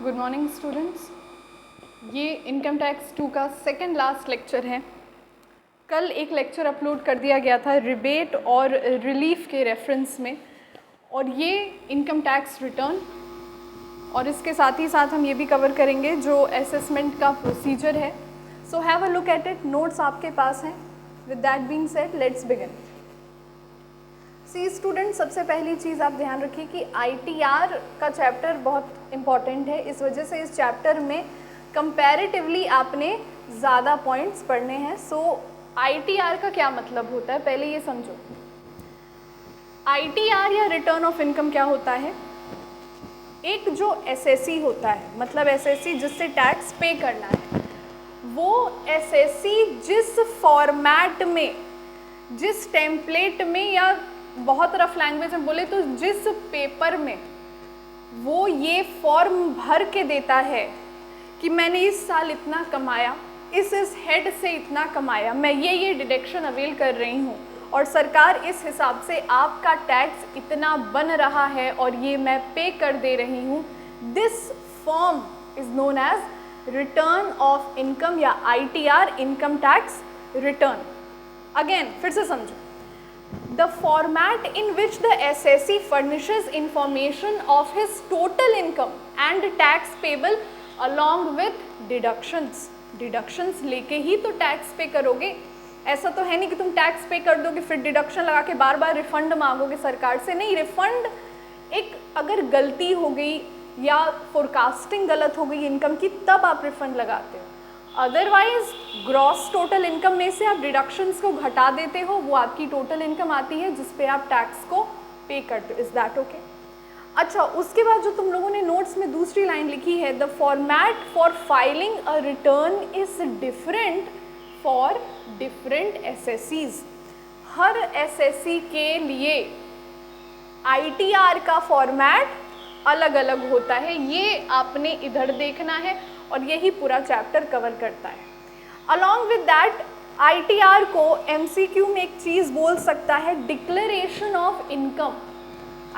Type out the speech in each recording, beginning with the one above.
Good morning students. ये income tax 2 का second last lecture है। कल एक लेक्चर अपलोड कर दिया गया था रिबेट और रिलीफ के रेफरेंस में, और ये इनकम टैक्स रिटर्न, और इसके साथ ही साथ हम ये भी कवर करेंगे जो असेसमेंट का प्रोसीजर है। So have a look at it. Notes आपके पास हैं। With that being said, let's begin. See student, सबसे पहली चीज़ आप ध्यान रखिए कि ITR का चैप्टर बहुत इम्पॉर्टेंट है। इस वजह से इस चैप्टर में कंपैरेटिवली आपने ज़्यादा पॉइंट्स पढ़ने हैं। सो ITR का क्या मतलब होता है, पहले ये समझो। ITR या रिटर्न ऑफ इनकम क्या होता है? एक जो SSE होता है, मतलब SSE जिससे टैक्स पे करना है, वो SSE जिस फॉर्मेट में, जिस टेम्पलेट में, या बहुत रफ लैंग्वेज में बोले तो जिस पेपर में वो ये फॉर्म भर के देता है कि मैंने इस साल इतना कमाया, इस हेड से इतना कमाया, मैं ये डिडक्शन अवेल कर रही हूँ और सरकार इस हिसाब से आपका टैक्स इतना बन रहा है और ये मैं पे कर दे रही हूँ, this form is known as return of income या ITR, income tax return. Again फिर से समझो। The format in which the SSE furnishes information of his total income and tax payable along with deductions. Deductions लेके ही तो tax पे करोगे। ऐसा तो है नहीं कि तुम टैक्स पे कर दोगे फिर डिडक्शन लगा के बार बार रिफंड मांगोगे सरकार से। नहीं, रिफंड एक अगर गलती हो गई या फोरकास्टिंग गलत हो गई इनकम की, तब आप रिफंड लगाते हो। अदरवाइज ग्रॉस टोटल इनकम में से आप डिडक्शंस को घटा देते हो, वो आपकी टोटल इनकम आती है जिस पे आप टैक्स को पे करते हो। Is that okay? अच्छा, उसके बाद जो तुम लोगों ने नोट्स में दूसरी लाइन लिखी है, the format for filing a return is different for different SSEs। Her SSE के लिए ITR का फॉर्मेट अलग अलग होता है। ये आपने इधर देखना है और यही पूरा चैप्टर कवर करता है। अलॉन्ग विद दैट ITR को MCQ में एक चीज़ बोल सकता है, डिक्लेरेशन ऑफ इनकम।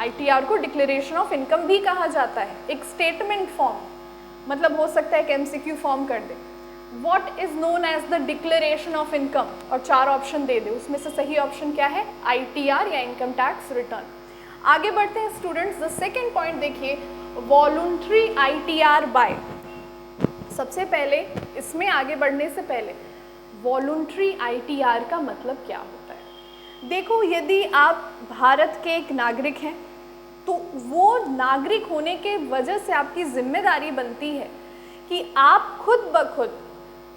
ITR को डिक्लेरेशन ऑफ इनकम भी कहा जाता है, एक स्टेटमेंट फॉर्म। मतलब हो सकता है कि MCQ फॉर्म कर दे, what is known as the declaration of income, और 4 ऑप्शन दे दे। उसमें से सही ऑप्शन क्या है? ITR या इनकम टैक्स रिटर्न। आगे बढ़ते हैं स्टूडेंट्स। द सेकेंड पॉइंट देखिए, वॉलंटरी ITR बाय। सबसे पहले इसमें आगे बढ़ने से पहले वॉलंटरी ITR का मतलब क्या होता है? देखो, यदि आप भारत के एक नागरिक हैं तो वो नागरिक होने के वजह से आपकी जिम्मेदारी बनती है कि आप खुद ब खुद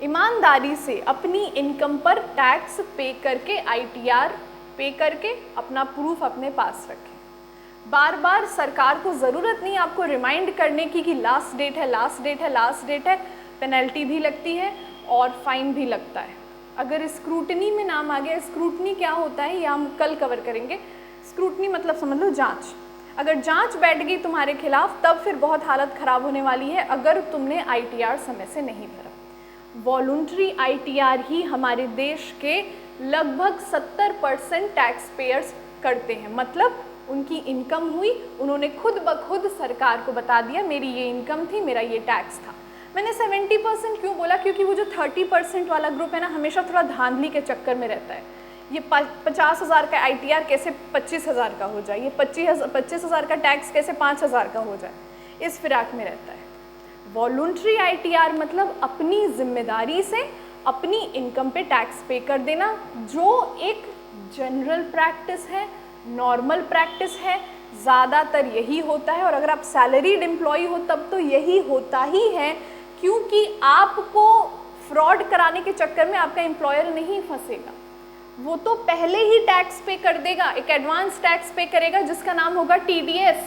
ईमानदारी से अपनी इनकम पर टैक्स पे करके, ITR पे करके अपना प्रूफ अपने पास रखें। बार बार सरकार को ज़रूरत नहीं आपको रिमाइंड करने की कि लास्ट डेट है, लास्ट डेट है, लास्ट डेट है। पेनल्टी भी लगती है और फाइन भी लगता है अगर स्क्रूटनी में नाम आ गया। स्क्रूटनी क्या होता है ये हम कल कवर करेंगे। स्क्रूटनी मतलब समझ लो जांच। अगर जांच बैठ गई तुम्हारे खिलाफ तब फिर बहुत हालत ख़राब होने वाली है अगर तुमने ITR समय से नहीं भरा। वॉलंटरी ITR ही हमारे देश के लगभग 70% टैक्स पेयर्स करते हैं। मतलब उनकी इनकम हुई, उन्होंने खुद ब खुद सरकार को बता दिया मेरी ये इनकम थी, मेरा ये टैक्स था। मैंने 70% क्यों बोला? क्योंकि वो जो 30% वाला ग्रुप है ना, हमेशा थोड़ा धांधली के चक्कर में रहता है। ये 50,000 का ITR कैसे 25,000 का हो जाए, ये 25,000 का टैक्स कैसे 5,000 का हो जाए, इस फिराक में रहता है। वॉलंटरी ITR मतलब अपनी जिम्मेदारी से अपनी इनकम पे टैक्स पे कर देना, जो एक जनरल प्रैक्टिस है, नॉर्मल प्रैक्टिस है। ज़्यादातर यही होता है, और अगर आप सैलरीड एम्प्लॉय हो तब तो यही होता ही है, क्योंकि आपको फ्रॉड कराने के चक्कर में आपका एम्प्लॉयर नहीं फंसेगा। वो तो पहले ही टैक्स पे कर देगा, एक एडवांस टैक्स पे करेगा जिसका नाम होगा TDS।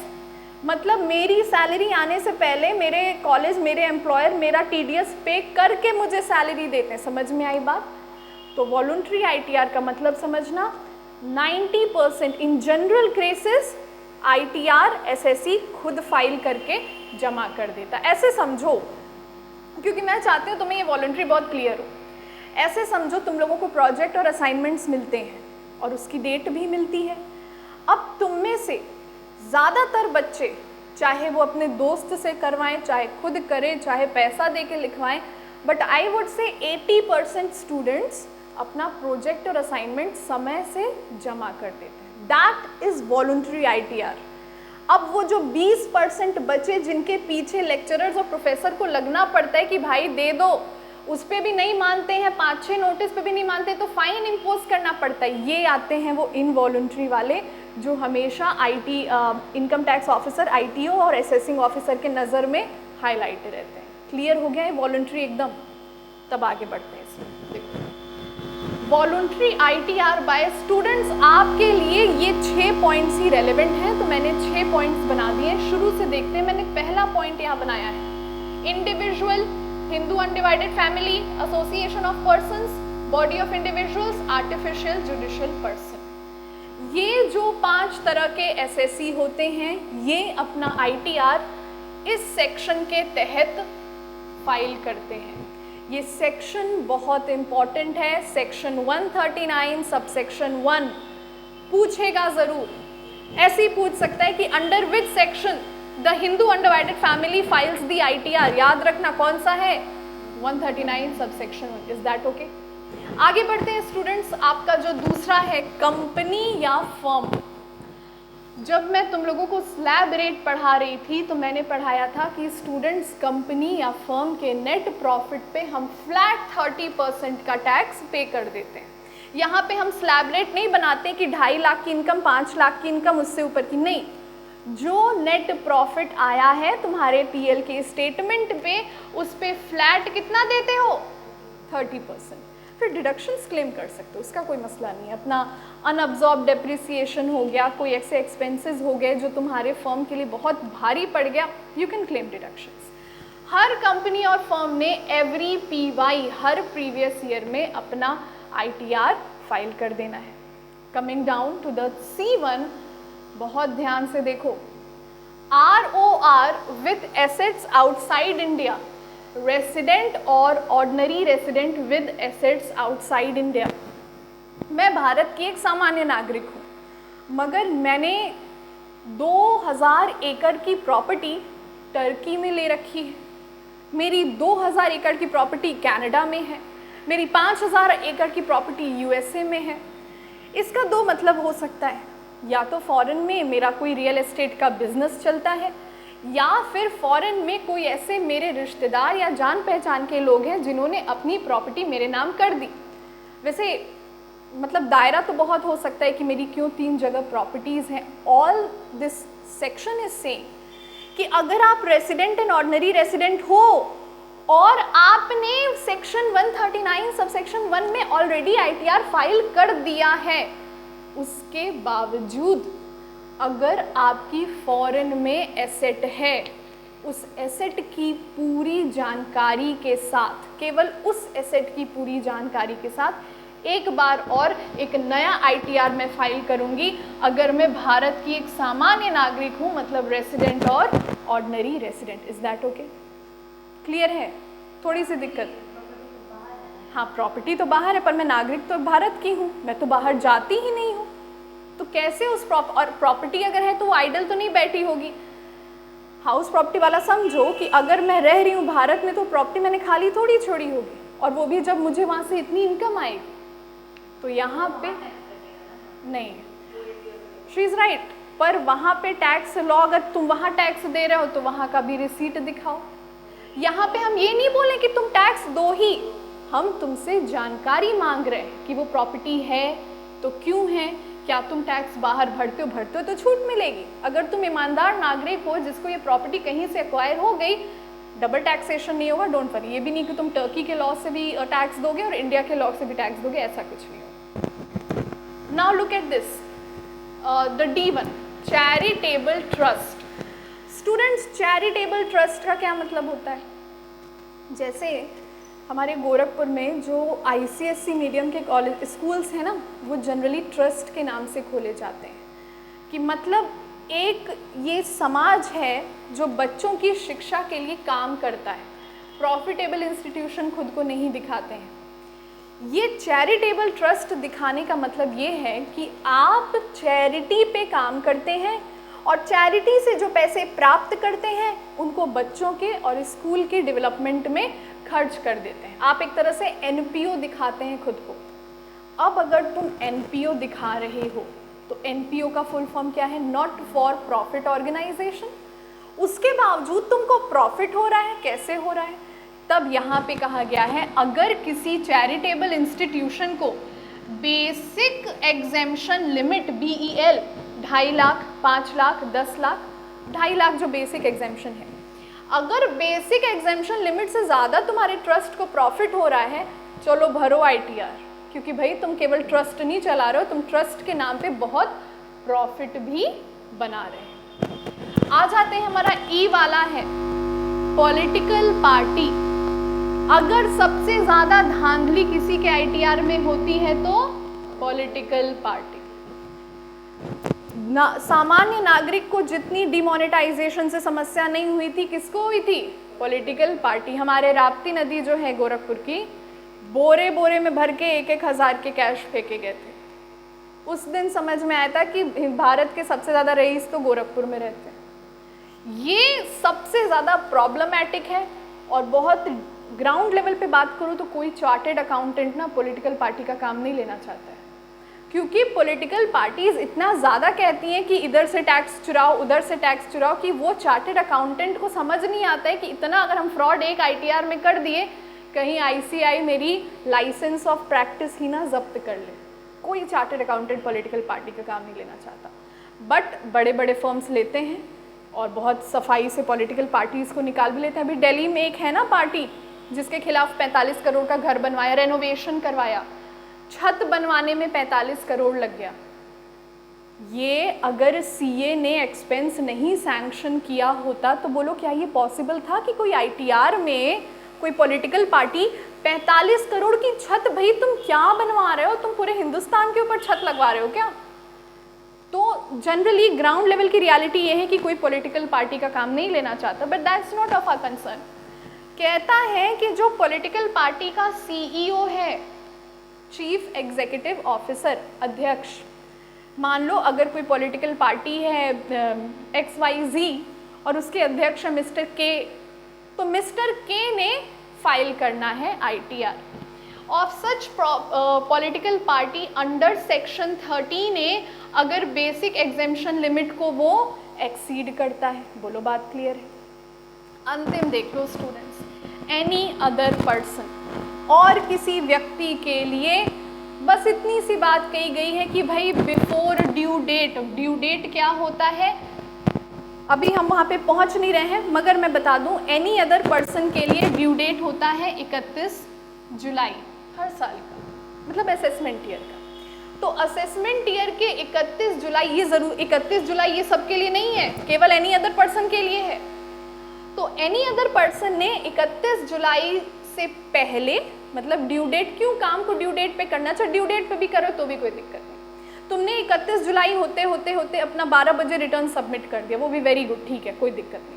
मतलब मेरी सैलरी आने से पहले मेरे कॉलेज, मेरे एम्प्लॉयर मेरा TDS पे करके मुझे सैलरी देते हैं। समझ में आई बात? तो वॉलंटरी ITR का मतलब समझना, 90% in general cases ITR SSE खुद फाइल करके जमा कर देता। ऐसे समझो, क्योंकि मैं चाहती हूँ तुम्हें ये वॉलंटरी बहुत क्लियर हो। ऐसे समझो तुम लोगों को प्रोजेक्ट और असाइनमेंट्स मिलते हैं और उसकी डेट भी मिलती है। अब तुम में से ज़्यादातर बच्चे चाहे वो अपने दोस्त से करवाएं, चाहे खुद करें, चाहे पैसा दे के लिखवाएं, but I would say 80% students अपना प्रोजेक्ट और असाइनमेंट समय से जमा कर देते हैं। That is voluntary ITR। अब वो जो 20% बचे जिनके पीछे लेक्चरर्स और प्रोफेसर को लगना पड़ता है कि भाई दे दो, उस पर भी नहीं मानते हैं, 5-6 नोटिस पे भी नहीं मानते तो फाइन इम्पोज करना पड़ता है, ये आते हैं वो इनवॉलंटरी वाले जो हमेशा इनकम टैक्स ऑफिसर, ITO और असेसिंग ऑफिसर के नज़र में हाईलाइटेड रहते हैं। क्लियर हो गया है वॉलंटरी एकदम? तब आगे बढ़ते हैं इसमें। देखो वॉलंटरी ITR बाय स्टूडेंट्स, आपके लिए ये 6 पॉइंट्स ही रेलेवेंट हैं, तो मैंने 6 पॉइंट्स बना दिए हैं। शुरू से देखते हैं। मैंने पहला पॉइंट यहाँ बनाया है, individual, Hindu undivided family, association of persons, body of individuals, artificial judicial person. ये जो 5 तरह के SSC होते हैं, ये अपना ITR इस सेक्शन के तहत फाइल करते हैं। ये सेक्शन बहुत इंपॉर्टेंट है, सेक्शन 139 सबसेक्शन 1 पूछेगा ज़रूर। ऐसे ही पूछ सकता है कि under which section the Hindu undivided family files the ITR। याद रखना कौन सा है, 139 सबसेक्शन 1। Is that okay? आगे बढ़ते हैं स्टूडेंट्स। आपका जो दूसरा है कंपनी या फर्म। जब मैं तुम लोगों को स्लैब रेट पढ़ा रही थी तो मैंने पढ़ाया था कि स्टूडेंट्स कंपनी या फर्म के नेट प्रॉफिट पे हम फ्लैट 30% का टैक्स पे कर देते हैं। यहाँ पे हम स्लैब रेट नहीं बनाते कि 2.5 लाख की इनकम, 5 लाख की इनकम, उससे ऊपर की नहीं। जो नेट प्रॉफिट आया है तुम्हारे PL के स्टेटमेंट पे, उस पे फ्लैट कितना देते हो, 30%। फिर डिडक्शंस क्लेम कर सकते हो, उसका कोई मसला नहीं है। अपना अनअब्जॉर्ब डेप्रिसिएशन हो गया, कोई ऐसे एक्सपेंसेस हो गए जो तुम्हारे फर्म के लिए बहुत भारी पड़ गया, you can claim deductions. Her company और फर्म ने एवरी PY, हर प्रीवियस ईयर में अपना ITR फाइल कर देना है। Coming down to the C1, बहुत ध्यान से देखो, ROR with assets outside India, resident और ordinary resident with assets outside India. मैं भारत की एक सामान्य नागरिक हूँ, मगर मैंने 2000 एकड़ की प्रॉपर्टी टर्की में ले रखी है, मेरी 2000 एकड़ की प्रॉपर्टी कनाडा में है, मेरी 5000 एकड़ की प्रॉपर्टी USA में है। इसका 2 मतलब हो सकता है, या तो फॉरेन में मेरा कोई रियल एस्टेट का बिजनेस चलता है, या फिर फॉरेन में कोई ऐसे मेरे रिश्तेदार या जान पहचान के लोग हैं जिन्होंने अपनी प्रॉपर्टी मेरे नाम कर दी। वैसे मतलब दायरा तो बहुत हो सकता है कि मेरी क्यों 3 जगह प्रॉपर्टीज़ हैं। All this section is saying कि अगर आप रेसिडेंट एंड ऑर्डिनरी रेसिडेंट हो और आपने सेक्शन 139 सबसेक्शन 1 में ऑलरेडी ITR फाइल कर दिया है, उसके बावजूद अगर आपकी फॉरेन में एसेट है, उस एसेट की पूरी जानकारी के साथ, केवल उस एसेट की पूरी जानकारी के साथ एक बार और एक नया ITR में फाइल करूंगी अगर मैं भारत की एक सामान्य नागरिक हूं, मतलब रेसिडेंट और ordinary resident. Is that okay? Clear है? थोड़ी सी दिक्कत? हाँ, प्रॉपर्टी तो बाहर है पर मैं नागरिक तो भारत की हूँ, मैं तो बाहर जाती ही नहीं हूँ, तो कैसे उस प्रॉपर्टी अगर है तो वो आइडल तो नहीं बैठी होगी। हाउस प्रॉपर्टी वाला समझो कि अगर मैं रह रही हूँ भारत में तो प्रॉपर्टी मैंने खाली थोड़ी छोड़ी होगी, और वो भी जब मुझे वहाँ से इतनी इनकम आएगी। तो यहाँ पे नहीं, शी इज़ राइट, पर वहाँ पे टैक्स लॉ, अगर तुम वहाँ टैक्स दे रहे हो तो वहाँ का भी रिसीट दिखाओ। यहाँ पे हम ये नहीं बोले कि तुम टैक्स दो ही, हम तुमसे जानकारी मांग रहे हैं कि वो प्रॉपर्टी है तो क्यों है, क्या तुम टैक्स बाहर भरते हो तो छूट मिलेगी। अगर तुम ईमानदार नागरिक हो जिसको ये प्रॉपर्टी कहीं से एक्वायर हो गई, डबल टैक्सेशन नहीं होगा, डोंट वरी। ये भी नहीं कि तुम टर्की के लॉ से भी टैक्स दोगे और इंडिया के लॉ से भी टैक्स दोगे, ऐसा कुछ नहीं होगा। Now look at this, the D1, charitable trust. Students, charitable trust का क्या मतलब होता है? जैसे हमारे गोरखपुर में जो ICSE मीडियम के कॉलेज स्कूल्स हैं ना, वो जनरली ट्रस्ट के नाम से खोले जाते हैं, कि मतलब एक ये समाज है जो बच्चों की शिक्षा के लिए काम करता है। प्रॉफिटेबल इंस्टीट्यूशन खुद को नहीं दिखाते हैं। ये चैरिटेबल ट्रस्ट दिखाने का मतलब ये है कि आप चैरिटी पे काम करते हैं और चैरिटी से जो पैसे प्राप्त करते हैं उनको बच्चों के और स्कूल के डेवलपमेंट में खर्च कर देते हैं। आप एक तरह से एनपीओ दिखाते हैं खुद को। अब अगर तुम एनपीओ दिखा रहे हो तो एनपीओ का फुल फॉर्म क्या है? Not for profit organisation. उसके बावजूद तुमको प्रॉफिट हो रहा है, कैसे हो रहा है? तब यहाँ पे कहा गया है अगर किसी चैरिटेबल इंस्टीट्यूशन को basic exemption limit BEL 2.5 lakh, 5 lakh, 10 lakh, 2.5 lakh जो बेसिक एग्जेम्पशन है, अगर बेसिक एग्जेम्पशन लिमिट से ज़्यादा तुम्हारे ट्रस्ट को प्रॉफिट हो रहा है, चलो भरो ITR, क्योंकि भाई तुम केवल ट्रस्ट नहीं चला रहे हो, तुम ट्रस्ट के नाम पे बहुत प्रॉफिट भी बना रहे हो। आ जाते हैं, हमारा E वाला है पॉलिटिकल पार्टी। अगर सबसे ज़्यादा धांधली किसी के ITR में होती है तो पॉलिटिकल पार्टी। सामान्य नागरिक को जितनी डिमोनेटाइजेशन से समस्या नहीं हुई थी, किसको हुई थी? Political party. हमारे राप्ती नदी जो है गोरखपुर की, बोरे बोरे में भर के 1-1 हज़ार के कैश फेंके गए थे। उस दिन समझ में आया था कि भारत के सबसे ज़्यादा रईस तो गोरखपुर में रहते हैं। ये सबसे ज़्यादा प्रॉब्लमैटिक है। और बहुत ग्राउंड लेवल पे बात करूँ तो कोई चार्टेड अकाउंटेंट ना पॉलिटिकल पार्टी का काम नहीं लेना चाहता है, क्योंकि पॉलिटिकल पार्टीज इतना ज़्यादा कहती हैं कि इधर से टैक्स चुराओ, उधर से टैक्स चुराओ, कि वो चार्टेड अकाउंटेंट को समझ नहीं आता है कि इतना अगर हम फ्रॉड एक ITR में कर दिए, कहीं ICI मेरी लाइसेंस ऑफ प्रैक्टिस ही ना जब्त कर ले। कोई चार्टेड अकाउंटेंट पॉलिटिकल पार्टी का काम नहीं लेना चाहता, बट बड़े बड़े फर्म्स लेते हैं और बहुत सफाई से पॉलिटिकल पार्टीज़ को निकाल भी लेते हैं। अभी दिल्ली में एक है ना पार्टी जिसके खिलाफ 45 करोड़ का घर बनवाया, रेनोवेशन करवाया, छत बनवाने में 45 करोड़ लग गया। ये अगर CA ने एक्सपेंस नहीं सैंक्शन किया होता तो बोलो क्या ये पॉसिबल था कि कोई ITR में कोई पॉलिटिकल पार्टी 45 करोड़ की छत, भाई तुम क्या बनवा रहे हो? तुम पूरे हिंदुस्तान के ऊपर छत लगवा रहे हो क्या? तो जनरली ग्राउंड लेवल की रियलिटी ये है कि कोई पॉलिटिकल पार्टी का काम नहीं लेना चाहता, but that's not of our concern. कहता है कि जो पॉलिटिकल पार्टी का CEO है, चीफ एग्जीक्यूटिव ऑफिसर, अध्यक्ष, मान लो अगर कोई पॉलिटिकल पार्टी है XYZ और उसके अध्यक्ष है मिस्टर K, तो मिस्टर K ने फाइल करना है ITR of such political party under section 13A अगर बेसिक एग्जेम्पशन लिमिट को वो एक्सीड करता है। बोलो बात क्लियर है? अंतिम देख लो स्टूडेंट्स, एनी अदर पर्सन, और किसी व्यक्ति के लिए बस इतनी सी बात कही गई है कि भाई before due date, due date क्या होता है अभी हम वहाँ पे पहुँच नहीं रहे हैं, मगर मैं बता दूँ एनी अदर पर्सन के लिए ड्यू डेट होता है 31 जुलाई हर साल का, मतलब असेसमेंट ईयर का। तो असेसमेंट ईयर के 31 जुलाई, ये ज़रूर 31 जुलाई ये सबके लिए नहीं है, केवल एनी अदर पर्सन के लिए है। तो एनी अदर पर्सन ने 31 जुलाई से पहले, मतलब ड्यू डेट, क्यों काम को ड्यू डेट पे करना चाहिए, ड्यू डेट पे भी करो तो भी कोई दिक्कत नहीं। तुमने 31 जुलाई होते होते होते अपना 12 बजे रिटर्न सबमिट कर दिया, वो भी वेरी गुड, ठीक है, कोई दिक्कत नहीं।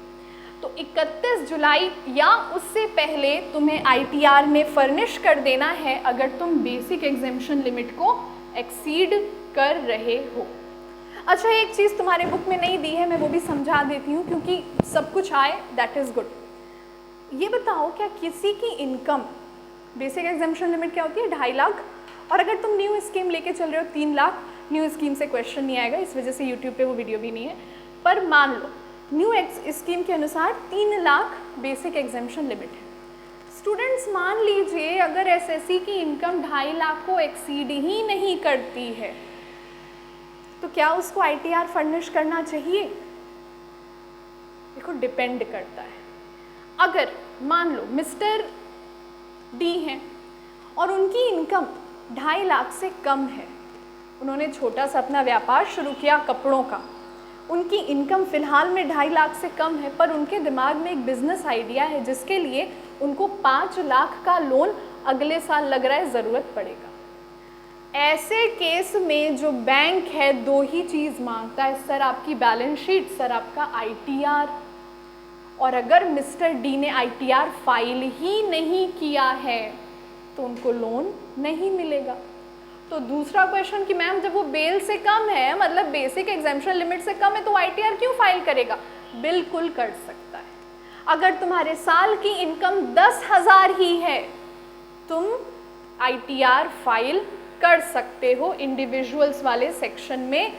तो 31 जुलाई या उससे पहले तुम्हें ITR में फर्निश कर देना है अगर तुम बेसिक एग्जेम्पशन लिमिट को एक्सीड कर रहे हो। अच्छा, एक चीज़ तुम्हारे बुक में नहीं दी है, मैं वो भी समझा देती हूँ क्योंकि सब कुछ आए, दैट इज़ गुड। ये बताओ क्या किसी की इनकम, बेसिक एग्जेम्पशन लिमिट क्या होती है 2.5 लाख, और अगर तुम न्यू स्कीम लेके चल रहे हो 3 लाख, न्यू स्कीम से क्वेश्चन नहीं आएगा इस वजह से यूट्यूब पे वो वीडियो भी नहीं है, पर मान लो न्यू स्कीम के अनुसार 3 लाख बेसिक एग्जेम्पशन लिमिट है। स्टूडेंट्स मान लीजिए अगर SSC की इनकम 2.5 लाख को एक्सीड ही नहीं करती है तो क्या उसको ITR फर्निश करना चाहिए? देखो डिपेंड करता है। अगर मान लो मिस्टर D हैं और उनकी इनकम 2.5 लाख से कम है, उन्होंने छोटा सा अपना व्यापार शुरू किया कपड़ों का, उनकी इनकम फ़िलहाल में 2.5 लाख से कम है, पर उनके दिमाग में एक बिजनेस आइडिया है जिसके लिए उनको 5 लाख का लोन अगले साल लग रहा है ज़रूरत पड़ेगा। ऐसे केस में जो बैंक है 2 ही चीज़ मांगता है, सर आपकी बैलेंस शीट, सर आपका ITR, और अगर मिस्टर D ने ITR फाइल ही नहीं किया है तो उनको लोन नहीं मिलेगा। तो दूसरा क्वेश्चन कि मैम जब वो बेल से कम है, मतलब बेसिक एग्जेम्पशन लिमिट से कम है, तो ITR क्यों फाइल करेगा? बिल्कुल कर सकता है। अगर तुम्हारे साल की इनकम 10,000 ही है, तुम ITR फाइल कर सकते हो इंडिविजुअल्स वाले सेक्शन में,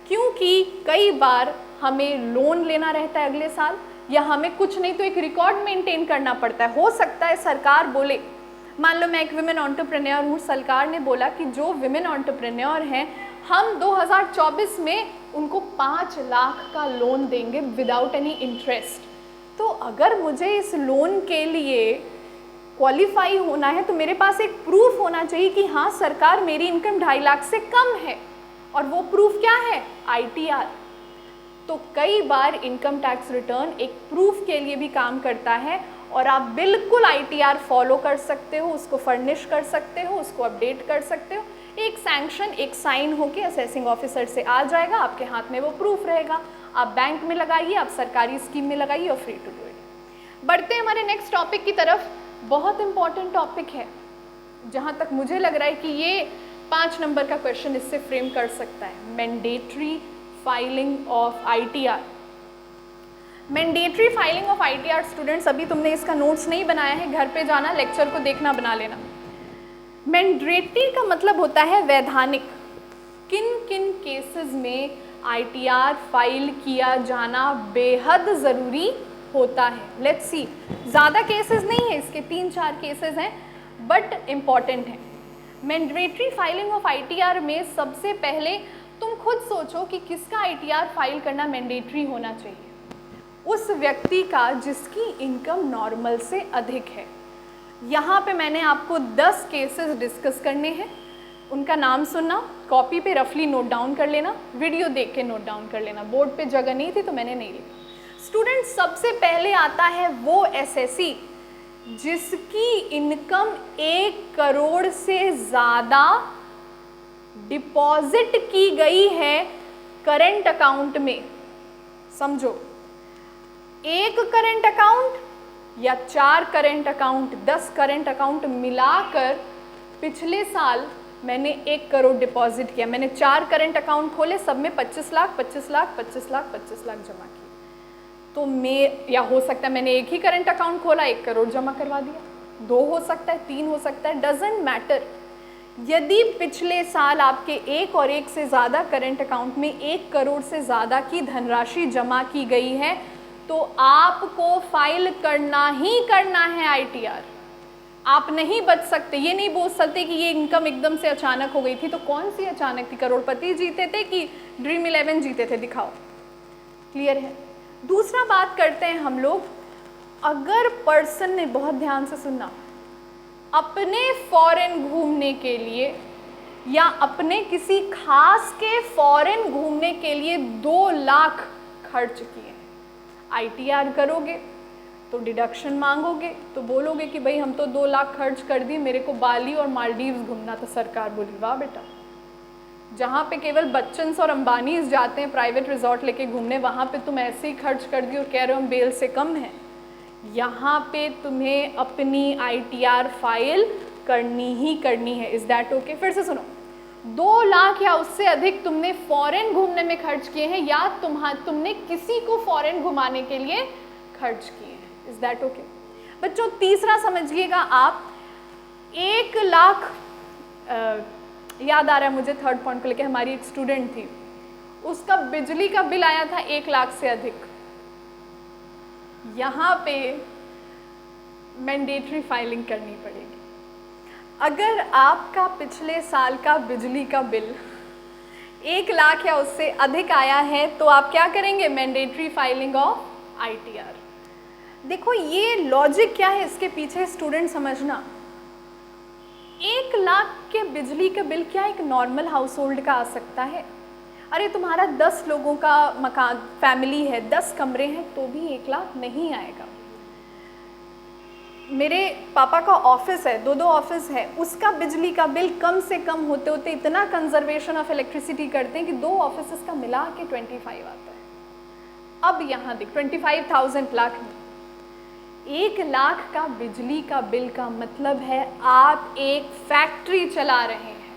क्योंकि कई बार हमें लोन लेना रहता है अगले साल, या हमें कुछ नहीं तो एक रिकॉर्ड मेंटेन करना पड़ता है। हो सकता है सरकार बोले, मान लो मैं एक विमेन एंटरप्रेन्योर हूँ, सरकार ने बोला कि जो विमेन एंटरप्रेन्योर हैं हम 2024 में उनको 5 लाख का लोन देंगे विदाउट एनी इंटरेस्ट। तो अगर मुझे इस लोन के लिए क्वालिफाई होना है तो मेरे पास एक प्रूफ होना चाहिए कि हाँ सरकार मेरी इनकम 2.5 लाख से कम है, और वो प्रूफ क्या है? ITR। तो कई बार इनकम टैक्स रिटर्न एक प्रूफ के लिए भी काम करता है, और आप बिल्कुल ITR फॉलो कर सकते हो, उसको फर्निश कर सकते हो, उसको अपडेट कर सकते हो। एक सैंक्शन, एक साइन होके असेसिंग ऑफिसर से आ जाएगा, आपके हाथ में वो प्रूफ रहेगा। आप बैंक में लगाइए, आप सरकारी स्कीम में लगाइए, और फ्री टू डू इट। बढ़ते हैं हमारे नेक्स्ट टॉपिक की तरफ। बहुत इंपॉर्टेंट टॉपिक है, जहाँ तक मुझे लग रहा है कि ये 5 नंबर का क्वेश्चन इससे फ्रेम कर सकता है। Mandatory filing of ITR। Mandatory filing of ITR students, अभी तुमने इसका नोट्स नहीं बनाया है, घर पे जाना, लेक्चर को देखना, बना लेना। मैंडेटरी का मतलब होता है वैधानिक। किन किन केसेस में ITR फाइल किया जाना बेहद ज़रूरी होता है? Let's see. ज़्यादा केसेस नहीं है इसके, 3-4 केसेस हैं, बट इम्पॉर्टेंट हैं। मैंडेटरी फाइलिंग ऑफ ITR में सबसे पहले तुम खुद सोचो कि किसका ITR फाइल करना मैंडेटरी होना चाहिए? उस व्यक्ति का जिसकी इनकम नॉर्मल से अधिक है। यहाँ पे मैंने आपको 10 केसेस डिस्कस करने हैं, उनका नाम सुनना, कॉपी पे रफली नोट डाउन कर लेना, वीडियो देख के नोट डाउन कर लेना। बोर्ड पे जगह नहीं थी तो मैंने नहीं लिखा। स्टूडेंट, सबसे पहले आता है वो SSC जिसकी इनकम 1 करोड़ से ज़्यादा डिपॉजिट की गई है करंट अकाउंट में। समझो, 1 करंट अकाउंट या 4 करंट अकाउंट, 10 करंट अकाउंट मिलाकर पिछले साल मैंने 1 करोड़ डिपॉजिट किया। मैंने 4 करंट अकाउंट खोले, सब में 25 लाख 25 लाख 25 लाख 25 लाख जमा किए। तो मैं, या हो सकता है मैंने एक ही करंट अकाउंट खोला, 1 करोड़ जमा करवा दिया, 2 हो सकता है, 3 हो सकता है, डजेंट मैटर। यदि पिछले साल आपके 1 और 1 से ज़्यादा करंट अकाउंट में 1 करोड़ से ज़्यादा की धनराशि जमा की गई है तो आपको फाइल करना ही करना है ITR। आप नहीं बच सकते। ये नहीं बोल सकते कि ये इनकम एकदम से अचानक हो गई थी। तो कौन सी अचानक थी? करोड़पति जीते थे कि ड्रीम 11 जीते थे? दिखाओ। क्लियर है? दूसरा बात करते हैं हम लोग, अगर पर्सन ने, बहुत ध्यान से सुनना, अपने फॉरेन घूमने के लिए या अपने किसी खास के फॉरेन घूमने के लिए 2 लाख खर्च किए, ITR करोगे तो डिडक्शन मांगोगे, तो बोलोगे कि भाई हम तो 2 लाख खर्च कर दिए, मेरे को बाली और मालदीव्स घूमना। तो सरकार बोली वाह बेटा, जहाँ पे केवल बच्चन और अंबानीज जाते हैं प्राइवेट रिजॉर्ट लेके घूमने, वहाँ पे तुम ऐसे ही खर्च कर दिए और कह रहे हो हम बेल से कम है। यहाँ पे तुम्हें अपनी ITR फाइल करनी ही करनी है। Is that okay? फिर से सुनो, 2 लाख या उससे अधिक तुमने फॉरेन घूमने में खर्च किए हैं, या तुमने किसी को फॉरेन घुमाने के लिए खर्च किए हैं। Is that okay? बच्चों, तीसरा समझिएगा आप, 1 लाख, याद आ रहा है मुझे थर्ड पॉइंट को लेकर, हमारी एक स्टूडेंट थी, उसका बिजली का बिल आया था 1 लाख से अधिक। यहाँ पे मैंडेटरी फाइलिंग करनी पड़ेगी। अगर आपका पिछले साल का बिजली का बिल 1 लाख या उससे अधिक आया है तो आप क्या करेंगे? Mandatory filing of ITR। देखो ये लॉजिक क्या है इसके पीछे, स्टूडेंट समझना। 1 लाख के बिजली का बिल क्या एक नॉर्मल हाउस होल्ड का आ सकता है? अरे तुम्हारा 10 लोगों का मकान, फैमिली है, 10 कमरे हैं, तो भी 1 लाख नहीं आएगा। मेरे पापा का ऑफिस है, 2 ऑफिस है, उसका बिजली का बिल कम से कम होते होते इतना कंजर्वेशन ऑफ इलेक्ट्रिसिटी करते हैं कि 2 ऑफिस का मिला के 25 आता है। अब यहाँ देख, 25,000 लाख में 1 लाख का बिजली का बिल का मतलब है आप एक फैक्ट्री चला रहे हैं,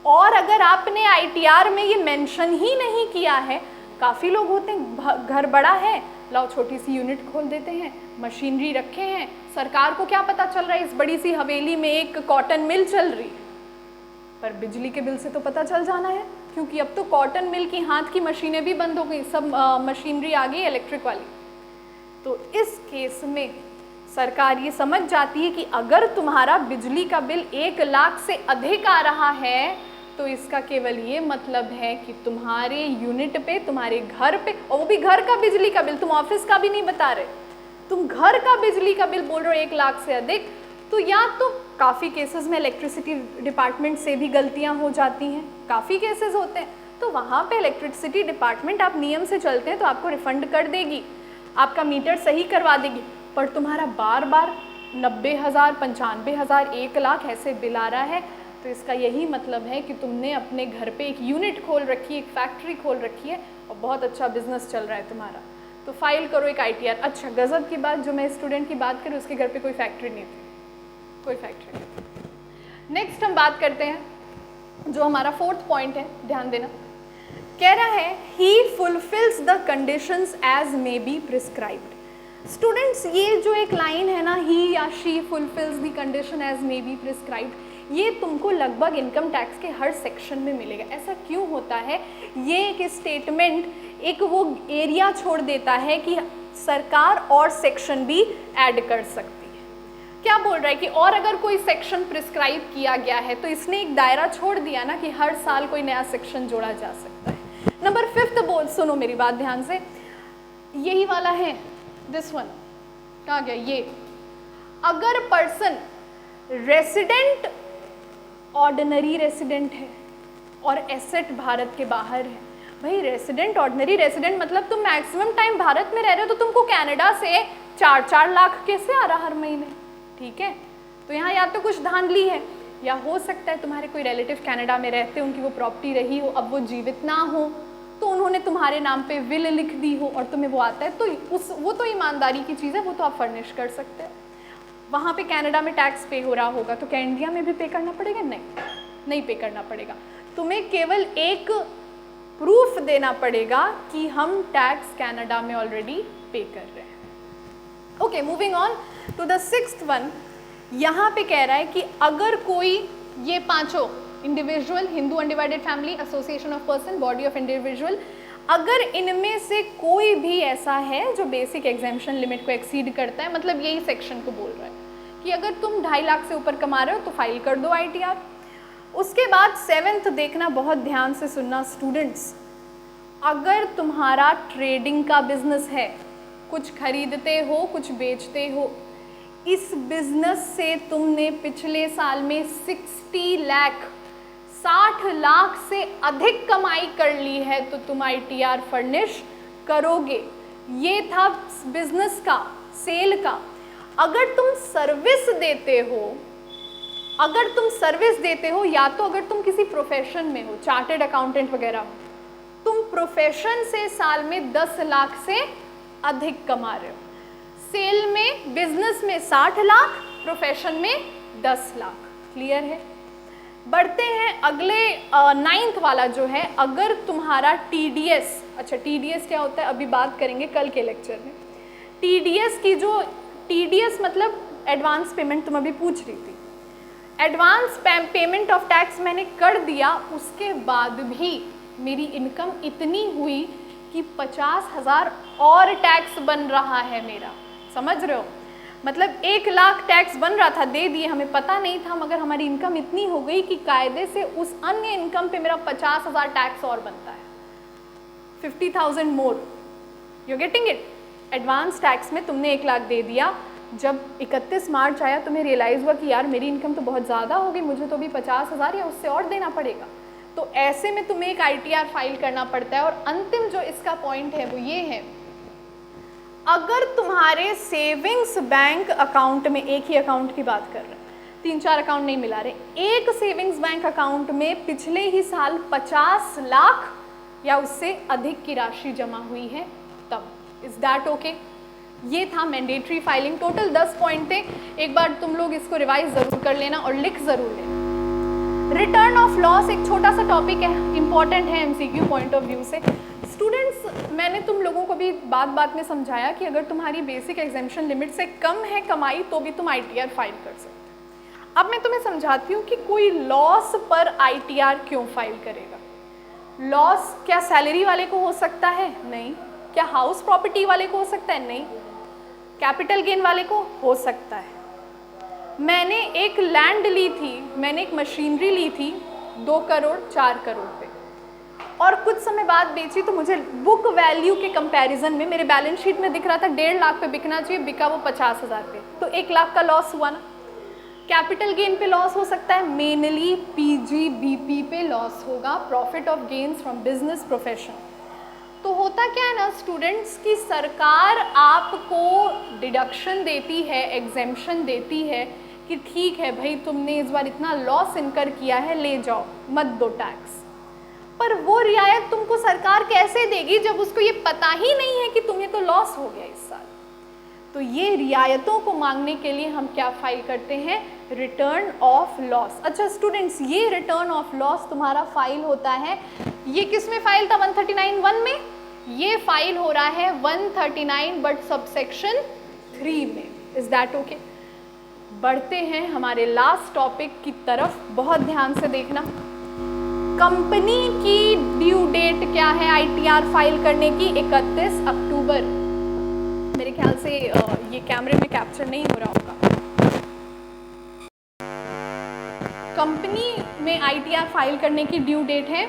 और अगर आपने ITR में ये मेंशन ही नहीं किया है, काफ़ी लोग होते हैं घर बड़ा है, लाओ छोटी सी यूनिट खोल देते हैं, मशीनरी रखे हैं, सरकार को क्या पता चल रहा है इस बड़ी सी हवेली में एक कॉटन मिल चल रही है, पर बिजली के बिल से तो पता चल जाना है, क्योंकि अब तो कॉटन मिल की हाथ की मशीनें भी बंद हो गई, सब मशीनरी आ गई इलेक्ट्रिक वाली। तो इस केस में सरकार ये समझ जाती है कि अगर तुम्हारा बिजली का बिल 1 लाख से अधिक आ रहा है तो इसका केवल ये मतलब है कि तुम्हारे यूनिट पे, तुम्हारे घर पे, और वो भी घर का बिजली का बिल, तुम ऑफिस का भी नहीं बता रहे, तुम घर का बिजली का बिल बोल रहे हो 1 लाख से अधिक, तो या तो काफ़ी केसेस में इलेक्ट्रिसिटी डिपार्टमेंट से भी गलतियां हो जाती हैं, काफ़ी केसेस होते हैं, तो वहाँ पे इलेक्ट्रिसिटी डिपार्टमेंट, आप नियम से चलते हैं तो आपको रिफंड कर देगी, आपका मीटर सही करवा देगी, पर तुम्हारा बार बार 90,000, 95,000, 1 लाख ऐसे बिल आ रहा है, तो इसका यही मतलब है कि तुमने अपने घर पे एक यूनिट खोल रखी है, एक फैक्ट्री खोल रखी है और बहुत अच्छा बिजनेस चल रहा है तुम्हारा, तो फाइल करो एक ITR। अच्छा, गजब की बात, जो मैं स्टूडेंट की बात करूँ उसके घर पे कोई फैक्ट्री नहीं थी, कोई फैक्ट्री नहीं थी। नेक्स्ट हम बात करते हैं जो हमारा 4th पॉइंट है, ध्यान देना, कह रहा है he fulfils the conditions as may be prescribed. Students, ये जो एक लाइन है ना, ही या she fulfils the condition as may be prescribed, ये तुमको लगभग इनकम टैक्स के हर सेक्शन में मिलेगा। ऐसा क्यों होता है? ये एक स्टेटमेंट एक वो एरिया छोड़ देता है कि सरकार और सेक्शन भी ऐड कर सकती है। क्या बोल रहा है कि और अगर कोई सेक्शन प्रिस्क्राइब किया गया है तो इसने एक दायरा छोड़ दिया ना कि हर साल कोई नया सेक्शन जोड़ा जा सकता है। नंबर 5 बोल, सुनो मेरी बात ध्यान से, यही वाला है, दिस वन, कहाँ गया ये, अगर पर्सन रेसिडेंट, ऑर्डिनरी रेसिडेंट है और एसेट भारत के बाहर है। भाई रेसिडेंट, ऑर्डिनरी रेसिडेंट मतलब तुम मैक्सिमम टाइम भारत में रह रहे हो, तो तुमको कनाडा से 4-4 लाख कैसे आ रहा हर महीने, ठीक है? तो यहाँ या तो कुछ धांधली है, या हो सकता है तुम्हारे कोई रिलेटिव कनाडा में रहते, उनकी वो प्रॉपर्टी रही हो, अब वो जीवित ना हो, तो उन्होंने तुम्हारे नाम पे विल लिख दी हो और तुम्हें वो आता है, तो वो तो ईमानदारी की चीज़ है, वो तो आप फर्निश कर सकते हैं। वहाँ पे कनाडा में टैक्स पे हो रहा होगा, तो क्या इंडिया में भी पे करना पड़ेगा? नहीं पे करना पड़ेगा। तुम्हें केवल एक प्रूफ देना पड़ेगा कि हम टैक्स कनाडा में ऑलरेडी पे कर रहे हैं। Okay, moving on to the 6th one. यहाँ पे कह रहा है कि अगर कोई ये 5 individual, Hindu undivided family, association of person, body of individual, अगर इनमें से कोई भी ऐसा है जो बेसिक एग्जेम्पशन लिमिट को एक्सीड करता है, मतलब यही सेक्शन को बोल रहा है कि अगर तुम 2.5 लाख से ऊपर कमा रहे हो तो फाइल कर दो ITR। उसके बाद 7th देखना, बहुत ध्यान से सुनना स्टूडेंट्स, अगर तुम्हारा ट्रेडिंग का बिजनेस है, कुछ खरीदते हो कुछ बेचते हो, इस बिजनेस से तुमने पिछले साल में 60 लाख से अधिक कमाई कर ली है तो तुम ITR फर्निश करोगे। ये था बिजनेस का, सेल का। अगर तुम सर्विस देते हो, या तो अगर तुम किसी प्रोफेशन में हो, चार्टर्ड अकाउंटेंट वगैरह हो, तुम प्रोफेशन से साल में 10 लाख से अधिक कमा रहे हो, सेल में, बिजनेस में 60 लाख, प्रोफेशन में 10 लाख। क्लियर है? बढ़ते हैं अगले 9th वाला जो है, अगर तुम्हारा TDS, अच्छा TDS क्या होता है अभी बात करेंगे कल के लेक्चर में। TDS मतलब एडवांस पेमेंट, तुम अभी पूछ रही थी, एडवांस पेमेंट ऑफ टैक्स मैंने कर दिया, उसके बाद भी मेरी इनकम इतनी हुई कि 50,000 और टैक्स बन रहा है मेरा, समझ रहे हो? मतलब 1 लाख टैक्स बन रहा था, दे दिए, हमें पता नहीं था, मगर हमारी इनकम इतनी हो गई कि कायदे से उस अन्य इनकम पे मेरा 50,000 टैक्स और बनता है, 50,000 more. You getting it? Advance tax में तुमने 1 लाख दे दिया, जब 31 मार्च आया तुम्हें रियलाइज़ हुआ कि यार मेरी इनकम तो बहुत ज़्यादा होगी, मुझे तो भी 50,000 या उससे और देना पड़ेगा, तो ऐसे में तुम्हें एक ITR फाइल करना पड़ता है। और अंतिम जो इसका पॉइंट है वो ये है, अगर तुम्हारे सेविंग्स बैंक अकाउंट में, एक ही अकाउंट की बात कर रहे हैं, 3-4 अकाउंट नहीं मिला रहे, एक सेविंग्स बैंक अकाउंट में पिछले ही साल 50 लाख या उससे अधिक की राशि जमा हुई है, तब इज दैट ओके? ये था मैंडेटरी फाइलिंग। टोटल 10 पॉइंट थे, एक बार तुम लोग इसको रिवाइज जरूर कर लेना और लिख जरूर लेना। रिटर्न ऑफ लॉस एक छोटा सा टॉपिक है, इंपॉर्टेंट है एमसीक्यू पॉइंट ऑफ व्यू से। स्टूडेंट्स, मैंने तुम लोगों को भी बात बात में समझाया कि अगर तुम्हारी बेसिक एग्जेम्पशन लिमिट से कम है कमाई तो भी तुम आईटीआर फाइल कर सकते हो। अब मैं तुम्हें समझाती हूँ कि कोई लॉस पर आईटीआर क्यों फाइल करेगा। लॉस क्या सैलरी वाले को हो सकता है? नहीं। क्या हाउस प्रॉपर्टी वाले को हो सकता है? नहीं। कैपिटल गेन वाले को हो सकता है। मैंने एक लैंड ली थी, मैंने एक मशीनरी ली थी 2 करोड़ 4 करोड़ पे, और कुछ समय बाद बेची तो मुझे बुक वैल्यू के कंपैरिजन में मेरे बैलेंस शीट में दिख रहा था 1.5 लाख पे बिकना चाहिए, बिका वो 50,000 पे, तो 1 लाख का लॉस हुआ ना। कैपिटल गेन पे लॉस हो सकता है, मेनली पीजीबीपी पे लॉस होगा, profit of gains from business profession. तो होता क्या है ना स्टूडेंट्स कि सरकार आपको डिडक्शन देती है, एग्जेम्पशन देती है कि ठीक है भाई तुमने इस बार इतना लॉस इनकर किया है, ले जाओ, मत दो टैक्स। पर वो रियायत तुमको सरकार कैसे देगी जब उसको ये पता ही नहीं है कि तुम्हें तो लॉस हो गया इस साल। तो ये रियायतों को मांगने के लिए हम क्या फाइल करते हैं? Return of loss. अच्छा स्टूडेंट्स, ये रिटर्न ऑफ लॉस तुम्हारा फाइल होता है, ये किस में फाइल था? 139(1) में। ये फाइल हो रहा है 139 बट सबसेक्शन 3 में। Is that okay? बढ़ते हैं हमारे लास्ट टॉपिक की तरफ, बहुत ध्यान से देखना। कंपनी की ड्यू डेट क्या है आईटीआर फाइल करने की? 31 अक्टूबर। मेरे ख्याल से ये कैमरे में कैप्चर नहीं हो रहा होगा। कंपनी में आईटीआर फाइल करने की ड्यू डेट है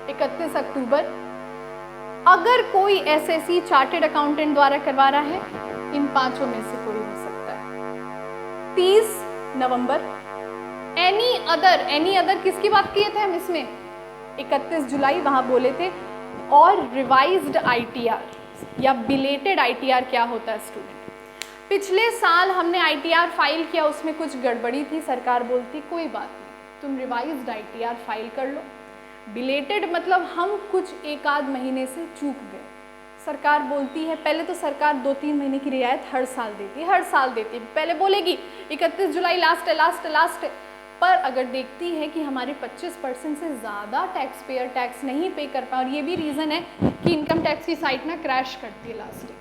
31 अक्टूबर। अगर कोई एसएससी चार्टेड अकाउंटेंट द्वारा करवा रहा है, इन 5 में से कोई हो सकता है। 30 नवंबर। एनी अदर किसकी बात किए थे हम इसमें? 31 जुलाई वहां बोले थे। और रिवाइज्ड आईटीआर या बिलेटेड आईटीआर क्या होता है स्टूडेंट? पिछले साल हमने आईटीआर फाइल किया, उसमें कुछ गड़बड़ी थी, सरकार बोलती कोई बात नहीं, तुम रिवाइज्ड आईटीआर फाइल कर लो। बिलेटेड मतलब हम कुछ 1-आध महीने से चूक गए। सरकार बोलती है, पहले तो सरकार 2-3 महीने की रियायत हर साल देती है, पहले बोलेगी 31 जुलाई लास्ट है, पर अगर देखती है कि हमारे 25% से ज़्यादा टैक्स पेयर टैक्स नहीं पे कर पाए, और ये भी रीज़न है कि इनकम टैक्स की साइट ना क्रैश करती है लास्ट डे,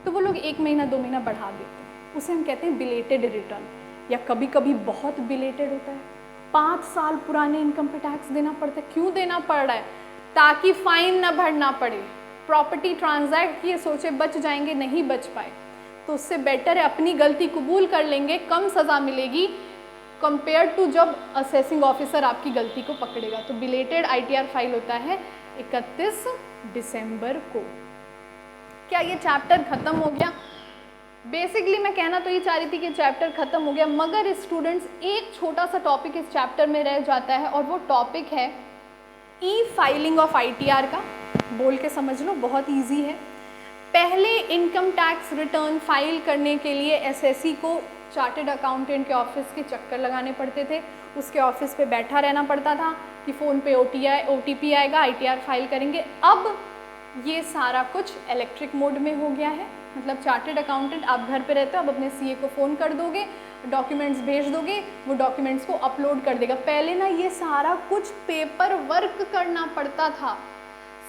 तो वो लोग 1 महीना 2 महीना बढ़ा देते हैं, उसे हम कहते हैं बिलेटेड रिटर्न। या कभी कभी बहुत बिलेटेड होता है, 5 साल पुराने इनकम पे टैक्स देना पड़ता है। क्यों देना पड़ रहा है? ताकि फाइन ना भरना पड़े। प्रॉपर्टी ट्रांजैक्ट किए, सोचे बच जाएंगे, नहीं बच पाए, तो उससे बेटर है अपनी गलती कबूल कर लेंगे, कम सज़ा मिलेगी कंपेयर टू जब असेसिंग ऑफिसर आपकी गलती को पकड़ेगा। तो बिलेटेड आईटीआर फाइल होता है 31 दिसंबर को। क्या ये चैप्टर खत्म हो गया? बेसिकली मैं कहना तो ये चाह रही थी कि चैप्टर खत्म हो गया, मगर स्टूडेंट्स एक छोटा सा टॉपिक इस चैप्टर में रह जाता है, और वो टॉपिक है ई फाइलिंग ऑफ आईटीआर का। बोल के समझ लो, बहुत इजी है। पहले इनकम टैक्स रिटर्न फाइल करने के लिए एसएससी को चार्टेड अकाउंटेंट के ऑफिस के चक्कर लगाने पड़ते थे, उसके ऑफिस पे बैठा रहना पड़ता था कि फ़ोन पे ओटीपी आएगा, आईटीआर फाइल करेंगे। अब ये सारा कुछ इलेक्ट्रिक मोड में हो गया है, मतलब चार्टेड अकाउंटेंट आप घर पे रहते हो, अब अपने सीए को फ़ोन कर दोगे, डॉक्यूमेंट्स भेज दोगे, वो डॉक्यूमेंट्स को अपलोड कर देगा। पहले ना ये सारा कुछ पेपर वर्क करना पड़ता था,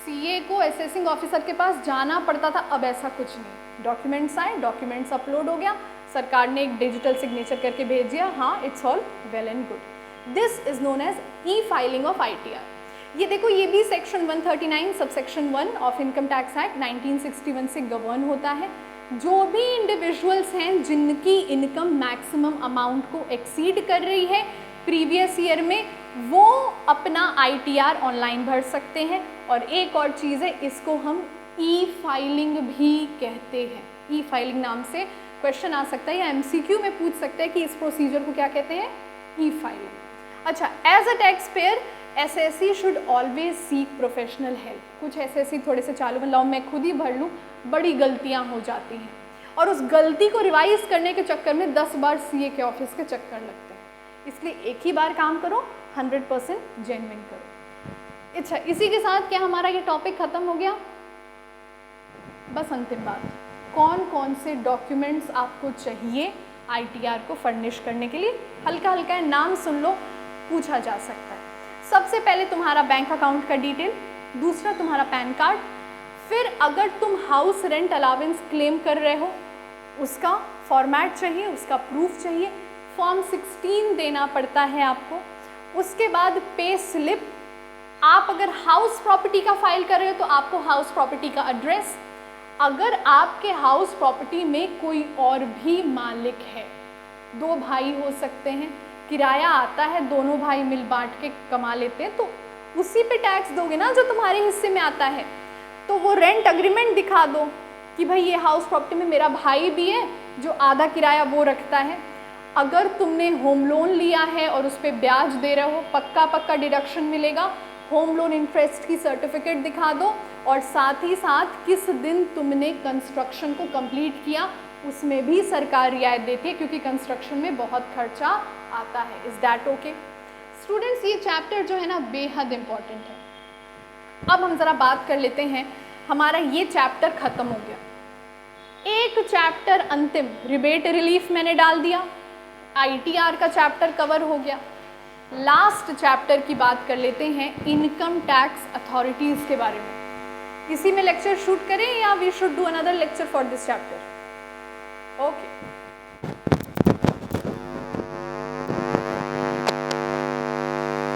सीए को असेसिंग ऑफिसर के पास जाना पड़ता था, अब ऐसा कुछ नहीं। डॉक्यूमेंट्स आए, डॉक्यूमेंट्स अपलोड हो गया, सरकार ने एक डिजिटल सिग्नेचर करके भेज दिया, हाँ it's all well and good. This is known as e filing of ITR. ये देखो, ये भी section 139 subsection 1 of income tax act 1961 से गवर्न होता है। जो भी इंडिविजुअल्स हैं जिनकी इनकम मैक्सिमम अमाउंट को एक्सीड कर रही है प्रीवियस ईयर में, वो अपना आईटीआर ऑनलाइन भर सकते हैं। और एक और चीज़ है, इसको हम ई फाइलिंग भी कहते हैं। ई फाइलिंग नाम से क्वेश्चन आ सकता है या एमसीक्यू में पूछ सकते हैं कि इस प्रोसीजर को क्या कहते हैं? E filing. अच्छा, as a taxpayer SSC should always seek professional help. कुछ एसएससी थोड़े से चालू में लाओ मैं खुद ही भर लूँ, बड़ी गलतियाँ हो जाती हैं, और उस गलती को रिवाइज करने के चक्कर में 10 बार सीए के ऑफिस के चक्कर लगते हैं। इसलिए एक ही बार काम करो, 100% जेन्युइन करो। अच्छा, इसी के साथ क्या हमारा ये टॉपिक खत्म हो गया? बस अंतिम बात, कौन कौन से डॉक्यूमेंट्स आपको चाहिए आईटीआर को फर्निश करने के लिए? हल्का हल्का नाम सुन लो, पूछा जा सकता है। सबसे पहले तुम्हारा बैंक अकाउंट का डिटेल, दूसरा तुम्हारा पैन कार्ड, फिर अगर तुम हाउस रेंट अलाउंस क्लेम कर रहे हो उसका फॉर्मेट चाहिए, उसका प्रूफ चाहिए, फॉर्म 16 देना पड़ता है आपको। उसके बाद पे स्लिप, आप अगर हाउस प्रॉपर्टी का फाइल कर रहे हो तो आपको हाउस प्रॉपर्टी का एड्रेस, अगर आपके हाउस प्रॉपर्टी में कोई और भी मालिक है, 2 भाई हो सकते हैं, किराया आता है, दोनों भाई मिल बांट के कमा लेते हैं, तो उसी पे टैक्स दोगे ना जो तुम्हारे हिस्से में आता है। तो वो रेंट अग्रीमेंट दिखा दो कि भाई ये हाउस प्रॉपर्टी में मेरा भाई भी है जो आधा किराया वो रखता है। अगर तुमने होम लोन लिया है और उस पर ब्याज दे रहे हो, पक्का डिडक्शन मिलेगा, होम लोन इंटरेस्ट की सर्टिफिकेट दिखा दो, और साथ ही साथ किस दिन तुमने कंस्ट्रक्शन को कंप्लीट किया उसमें भी सरकार रियायत देती है, क्योंकि कंस्ट्रक्शन में बहुत खर्चा आता है। Is that okay students? ये चैप्टर जो है ना बेहद इम्पॉर्टेंट है। अब हम ज़रा बात कर लेते हैं, हमारा ये चैप्टर ख़त्म हो गया, एक चैप्टर अंतिम रिबेट रिलीफ मैंने डाल दिया, ITR का चैप्टर कवर हो गया। लास्ट चैप्टर की बात कर लेते हैं, इनकम टैक्स अथॉरिटीज़ के बारे में। इसी में लेक्चर शूट करें या we should do another lecture for this chapter? Okay